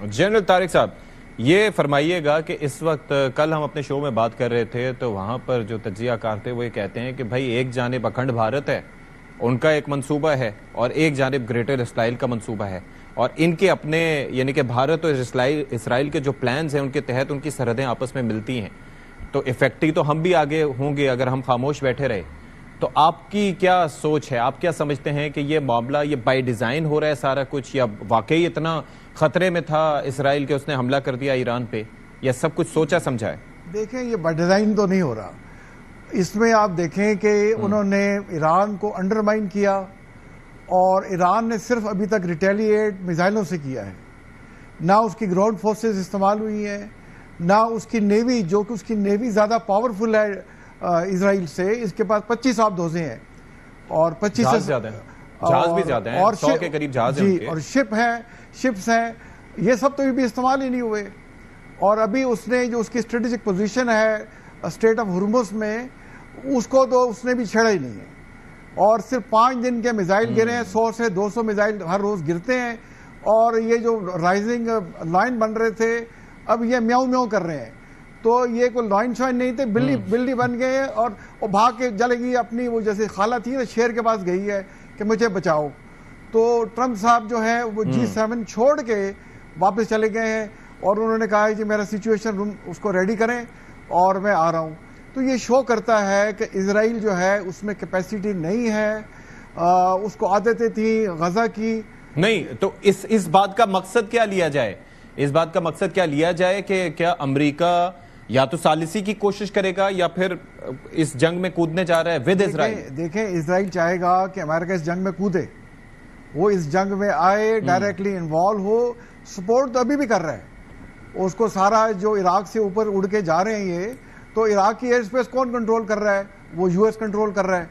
General Tariq صاحب یہ فرمائیے گا کہ اس وقت کل ہم اپنے شو میں بات کر رہے تھے تو وہاں پر جو تجزیہ کار تھے وہ یہ کہتے ہیں کہ بھائی ایک جانب اکھنڈ بھارت ہے، ان کا ایک منصوبہ ہے، اور ایک جانب گریٹر اسرائیل کا منصوبہ ہے، اور ان کے اپنے یعنی کہ بھارت اور اسرائیل کے جو پلانز ہیں ان کے تحت ان کی سرحدیں آپس میں ملتی ہیں، تو افیکٹو تو ہم بھی آگے ہوں گے اگر ہم خاموش بیٹھے رہے۔ تو آپ کی کیا سوچ ہے، آپ کیا سمجھتے ہیں کہ یہ معاملہ یہ بائی ڈیزائن ہو رہا ہے سارا کچھ، یا واقعی اتنا خطرے میں تھا اسرائیل کہ اس نے حملہ کر دیا ایران پہ، یا سب کچھ سوچا سمجھا ہے؟ دیکھیں یہ بائی ڈیزائن تو نہیں ہو رہا، اس میں آپ دیکھیں کہ انہوں نے ایران کو انڈرمائن کیا، اور ایران نے صرف ابھی تک ریٹیلیٹ میزائلوں سے کیا ہے، نہ اس کی گراؤنڈ فورسز استعمال ہوئی ہیں، نہ اس کی نیوی، جو کہ اس کی نیوی زیادہ پاورفل ہے اسرائیل سے، اس کے پاس 25 آبدوزیں ہیں اور 25 جہاز بھی زیادہ ہیں، 100 کے قریب جہاز ہیں، اور شپس ہیں، یہ سب تو بھی استعمال ہی نہیں ہوئے۔ اور ابھی اس نے جو اس کی اسٹریٹجک پوزیشن ہے اسٹریٹ آف ہرمز میں، اس کو تو اس نے بھی چھیڑا ہی نہیں ہے، اور صرف 5 دن کے میزائل گرے ہیں، 100 سے 200 میزائل ہر روز گرتے ہیں، اور یہ جو رائزنگ لائن بن رہے تھے اب یہ میاؤں میاؤں کر رہے ہیں، تو یہ کوئی لائن شائن نہیں تھے، بلی بن گئے، اور وہ بھاگ کے چلے گئی اپنی، وہ جیسے خالہ تھی نا شیر کے پاس گئی ہے کہ مجھے بچاؤ۔ تو ٹرمپ صاحب جو ہے وہ G7 چھوڑ کے واپس چلے گئے ہیں، اور انہوں نے کہا ہے کہ میرا سچویشن روم اس کو ریڈی کریں اور میں آ رہا ہوں۔ تو یہ شو کرتا ہے کہ اسرائیل جو ہے اس میں کیپیسٹی نہیں ہے، اس کو عادتیں تھیں غزہ کی نہیں، تو اس بات کا مقصد کیا لیا جائے؟ اس بات کا مقصد کیا لیا جائے کہ کیا امریکہ یا تو ثالثی کی کوشش کرے گا یا پھر اس جنگ میں کودنے جا رہا ہے ود اسرائیل؟ دیکھیں اسرائیل چاہے گا کہ امریکہ اس جنگ میں کودے، وہ اس جنگ میں آئے، ڈائریکٹلی انوالو ہو، سپورٹ تو ابھی بھی کر رہا ہے اس کو، سارا جو عراق سے اوپر اڑ کے جا رہے ہیں یہ، تو عراق کی ایئر اسپیس کون کنٹرول کر رہا ہے؟ وہ US کنٹرول کر رہا ہے،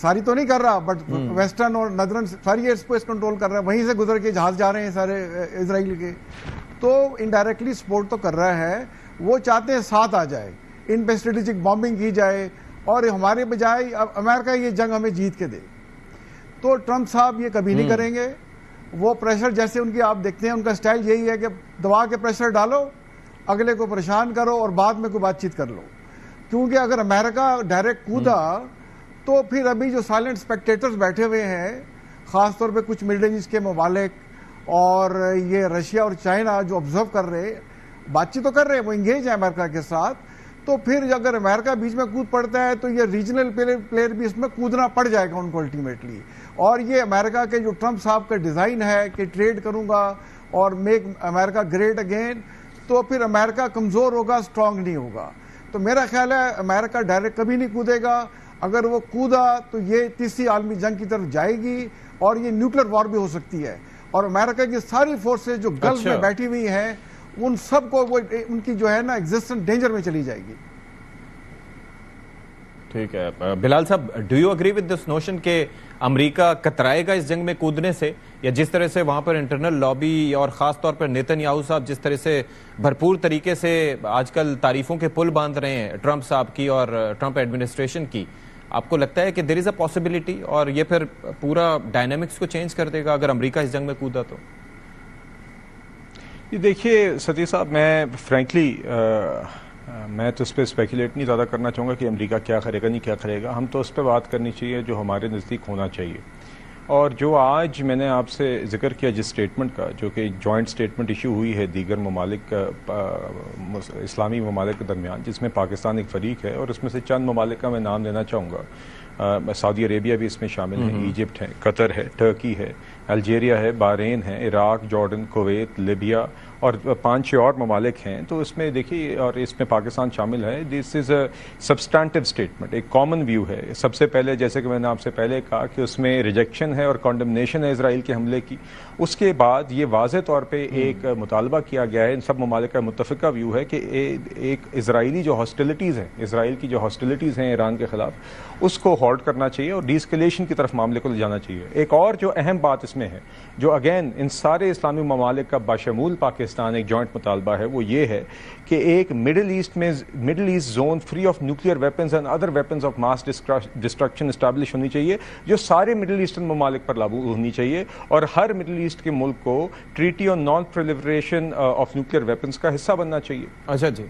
ساری تو نہیں کر رہا بٹ ویسٹرن اور نادرن ساری ایئر اسپیس کنٹرول کر رہا ہے، وہیں سے گزر کے جہاز جا رہے ہیں سارے اسرائیل کے، تو انڈائریکٹلی سپورٹ تو کر رہا ہے۔ وہ چاہتے ہیں ساتھ آ جائے، ان پہ اسٹریٹجک بامبنگ کی جائے، اور ہمارے بجائے امریکہ یہ جنگ ہمیں جیت کے دے۔ تو ٹرمپ صاحب یہ کبھی نہیں کریں گے، وہ پریشر جیسے ان کی آپ دیکھتے ہیں، ان کا سٹائل یہی ہے کہ دبا کے پریشر ڈالو، اگلے کو پریشان کرو اور بعد میں کوئی بات چیت کر لو، کیونکہ اگر امریکہ ڈائریکٹ کودا تو پھر ابھی جو سائلنٹ اسپیکٹیٹرز بیٹھے ہوئے ہیں، خاص طور پہ کچھ مڈل ایسٹ کے ممالک اور یہ رشیا اور چائنا جو آبزرو کر رہے، بات چیت تو کر رہے ہیں، وہ انگیج ہے امریکہ کے ساتھ، تو پھر اگر امریکہ بیچ میں کود پڑتا ہے تو یہ ریجنل پلیئر بھی اس میں کودنا پڑ جائے گا ان کو الٹیمیٹلی۔ اور یہ امریکہ کے جو ٹرمپ صاحب کا ڈیزائن ہے کہ ٹریڈ کروں گا اور میک امریکہ گریٹ اگین، تو پھر امریکہ کمزور ہوگا، اسٹرانگ نہیں ہوگا۔ تو میرا خیال ہے امریکہ ڈائریکٹ کبھی نہیں کودے گا، اگر وہ کودا تو یہ تیسری عالمی جنگ کی طرف جائے گی، اور یہ نیوکلیر وار بھی ہو سکتی ہے، اور امریکہ کی ساری فورسز جو گلف میں بیٹھی ہوئی ہیں ان سب کو وہ ان کی جو ہے نا ایگزسٹنس ڈینجر میں چلی جائے گی۔ ٹھیک ہے بلال صاحب، do you agree with this notion کہ امریکہ کترائے گا اس جنگ میں کودنے سے، یا جس طرح سے وہاں پر انٹرنل لابی اور خاص طور پر نیتن یاہو صاحب جس طرح سے بھرپور طریقے سے آج کل تعریفوں کے پل باندھ رہے ہیں ٹرمپ صاحب کی اور ٹرمپ ایڈمنسٹریشن کی، آپ کو لگتا ہے کہ دیر از اے پاسبلٹی اور یہ پھر پورا ڈائنامکس کو چینج کر دے گا اگر امریکہ اس جنگ میں کودا تو؟ یہ دیکھیے ستی صاحب، میں فرینکلی میں تو اس پہ اسپیکولیٹ نہیں زیادہ کرنا چاہوں گا کہ امریکہ کیا کرے گا نہیں کیا کرے گا، ہم تو اس پہ بات کرنی چاہیے جو ہمارے نزدیک ہونا چاہیے۔ اور جو آج میں نے آپ سے ذکر کیا جس سٹیٹمنٹ کا، جو کہ جوائنٹ سٹیٹمنٹ ایشو ہوئی ہے دیگر ممالک اسلامی ممالک کے درمیان، جس میں پاکستان ایک فریق ہے، اور اس میں سے چند ممالک کا میں نام لینا چاہوں گا، سعودی عربیہ بھی اس میں شامل ہے، ایجپٹ ہے، قطر ہے، ٹرکی ہے، الجیریا ہے، بحرین ہے، عراق، جارڈن، کویت، لیبیا اور 5-6 اور ممالک ہیں۔ تو اس میں دیکھیے، اور اس میں پاکستان شامل ہے، دس از اے سبسٹانٹیو اسٹیٹمنٹ، ایک کامن ویو ہے۔ سب سے پہلے جیسے کہ میں نے آپ سے پہلے کہا کہ اس میں ریجیکشن ہے اور کنڈمنیشن ہے اسرائیل کے حملے کی، اس کے بعد یہ واضح طور پہ ایک مطالبہ کیا گیا ہے، ان سب ممالک کا متفقہ ویو ہے کہ ایک اسرائیلی جو ہاسٹیلٹیز ہیں، اسرائیل کی جو ہاسٹیلٹیز ہیں ایران کے خلاف، اس کو ہالٹ کرنا چاہیے اور ڈی اسکیلیشن کی طرف معاملے کو لے جانا چاہیے. ایک اور جو اہم بات اس میں ہے, جو اگین ان سارے اسلامی ممالک کا بشمول پاکستان ایک جوائنٹ مطالبہ ہے, وہ یہ ہے کہ ایک Middle East zone free of nuclear weapons and other weapons of mass destruction establish ہونی چاہیے, جو سارے مڈل ایسٹرن ممالک پر لاگو ہونی چاہیے, اور ہر مڈل ایسٹ کے ملک کو treaty on non proliferation of nuclear weapons کا حصہ بننا چاہیے. اچھا جی.